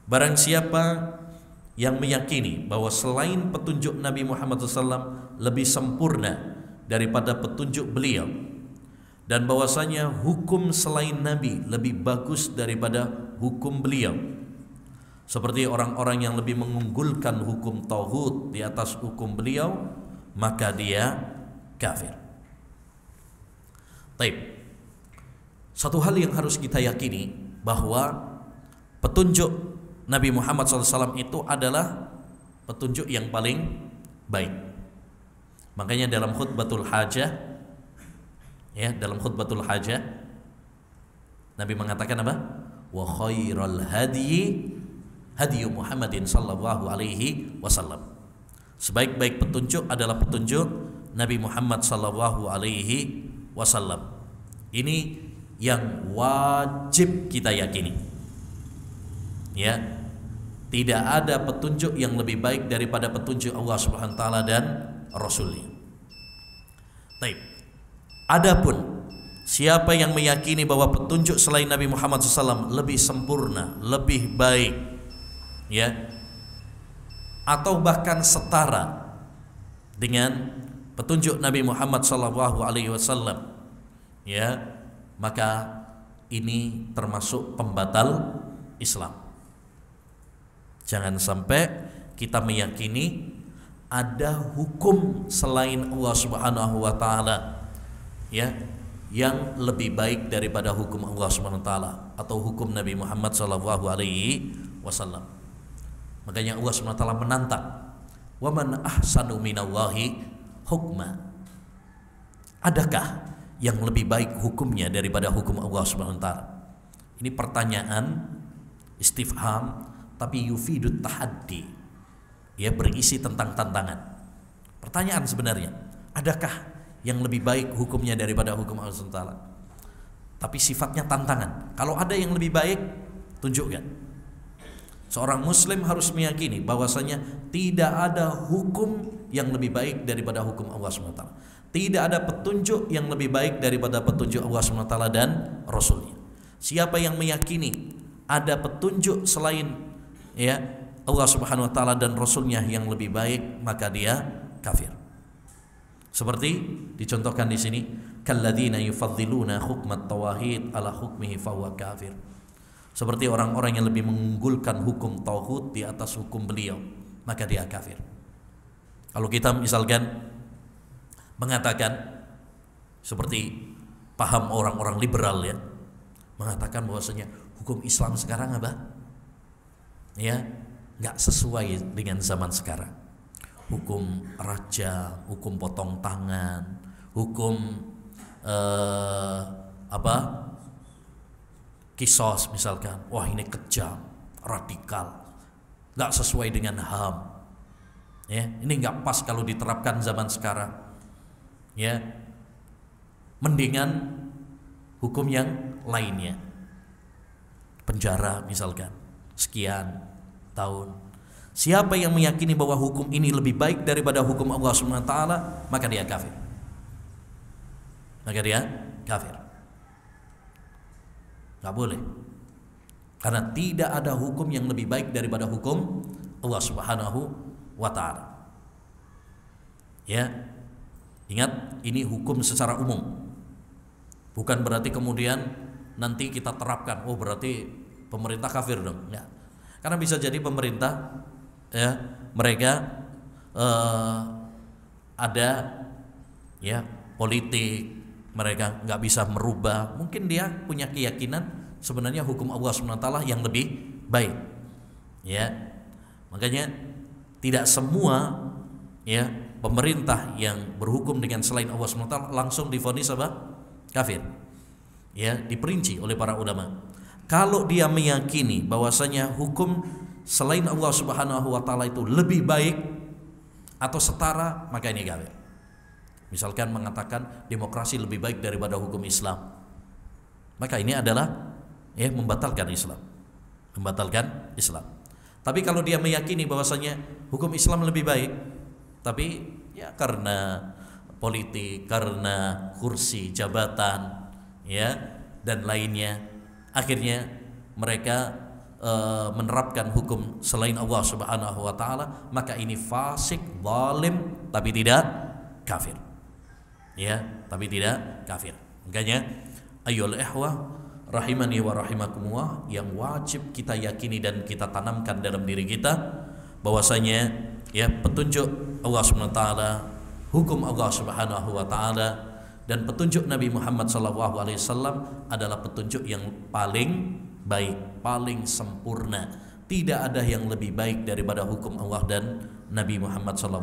Barang siapa yang meyakini bahwa selain petunjuk Nabi Muhammad SAW lebih sempurna daripada petunjuk beliau, dan bahwasanya hukum selain Nabi lebih bagus daripada hukum beliau, seperti orang-orang yang lebih mengunggulkan hukum tauhid di atas hukum beliau, maka dia kafir. Taib. Satu hal yang harus kita yakini bahwa petunjuk Nabi Muhammad SAW itu adalah petunjuk yang paling baik. Makanya dalam khutbatul hajah, dalam khutbatul hajah Nabi mengatakan apa? Wa khairal hadyi hadyu Muhammadin sallallahu alaihi wasallam. Sebaik-baik petunjuk adalah petunjuk Nabi Muhammad sallallahu alaihi wasallam. Ini yang wajib kita yakini. Ya, tidak ada petunjuk yang lebih baik daripada petunjuk Allah Subhanahu wa taala dan Rasulnya. Baik. Adapun siapa yang meyakini bahwa petunjuk selain Nabi Muhammad SAW lebih sempurna, lebih baik, ya, atau bahkan setara dengan petunjuk Nabi Muhammad SAW, ya, maka ini termasuk pembatal Islam. Jangan sampai kita meyakini ada hukum selain Allah Subhanahu wa taala, ya, yang lebih baik daripada hukum Allah Subhanahu wa taala atau hukum Nabi Muhammad sallallahu alaihi wasallam. Makanya Allah Subhanahu wa taala menantang, "Wa man ahsanu minallahi hukma." Adakah yang lebih baik hukumnya daripada hukum Allah Subhanahu wa taala? Ini pertanyaan istifham tapi yufidut tahaddi, ya, berisi tentang tantangan. Pertanyaan sebenarnya, adakah yang lebih baik hukumnya daripada hukum Allah Subhanahu wa taala? Tapi sifatnya tantangan. Kalau ada yang lebih baik, tunjukkan. Seorang muslim harus meyakini bahwasanya tidak ada hukum yang lebih baik daripada hukum Allah Subhanahu wa taala. Tidak ada petunjuk yang lebih baik daripada petunjuk Allah Subhanahu wa taala dan Rasulnya. Siapa yang meyakini ada petunjuk selain, ya, Allah Subhanahu wa taala dan Rasulnya yang lebih baik, maka dia kafir. Seperti dicontohkan di sini, kalladzina yufaddiluna hukmat tawahid ala hukmihi fahuwa kafir. Seperti orang-orang yang lebih mengunggulkan hukum tauhid di atas hukum beliau, maka dia kafir. Kalau kita misalkan mengatakan seperti paham orang-orang liberal, ya, mengatakan bahwasanya hukum Islam sekarang apa? Ya, nggak sesuai dengan zaman sekarang. Hukum raja, hukum potong tangan, hukum kisos misalkan. Wah, ini kejam, radikal, nggak sesuai dengan HAM. Ya, ini nggak pas kalau diterapkan zaman sekarang. Ya, mendingan hukum yang lainnya, penjara misalkan sekian tahun. Siapa yang meyakini bahwa hukum ini lebih baik daripada hukum Allah Subhanahu wa taala, maka dia kafir. Maka dia kafir. Enggak boleh. Karena tidak ada hukum yang lebih baik daripada hukum Allah Subhanahu wa taala. Ya. Ingat, ini hukum secara umum. Bukan berarti kemudian nanti kita terapkan, oh berarti pemerintah kafir dong. Enggak. Karena bisa jadi pemerintah, ya, mereka ada, ya, politik, mereka nggak bisa merubah. Mungkin dia punya keyakinan sebenarnya hukum Allah SWT yang lebih baik, ya. Makanya tidak semua, ya, pemerintah yang berhukum dengan selain Allah SWT langsung divonis apa? Kafir. Ya, diperinci oleh para ulama. Kalau dia meyakini bahwasanya hukum selain Allah Subhanahu wa taala itu lebih baik atau setara, maka ini kafir. Misalkan mengatakan demokrasi lebih baik daripada hukum Islam, maka ini adalah, ya, membatalkan Islam. Membatalkan Islam. Tapi kalau dia meyakini bahwasanya hukum Islam lebih baik, tapi ya karena politik, karena kursi, jabatan, ya, dan lainnya, akhirnya mereka menerapkan hukum selain Allah Subhanahu wa taala, maka ini fasik, zalim, tapi tidak kafir. Ya, tapi tidak kafir. Makanya ayyuhal ikhwah rahimani wa rahimakumullah, yang wajib kita yakini dan kita tanamkan dalam diri kita bahwasanya ya petunjuk Allah Subhanahu wa taala, hukum Allah Subhanahu wa taala dan petunjuk Nabi Muhammad SAW adalah petunjuk yang paling baik, paling sempurna. Tidak ada yang lebih baik daripada hukum Allah dan Nabi Muhammad SAW.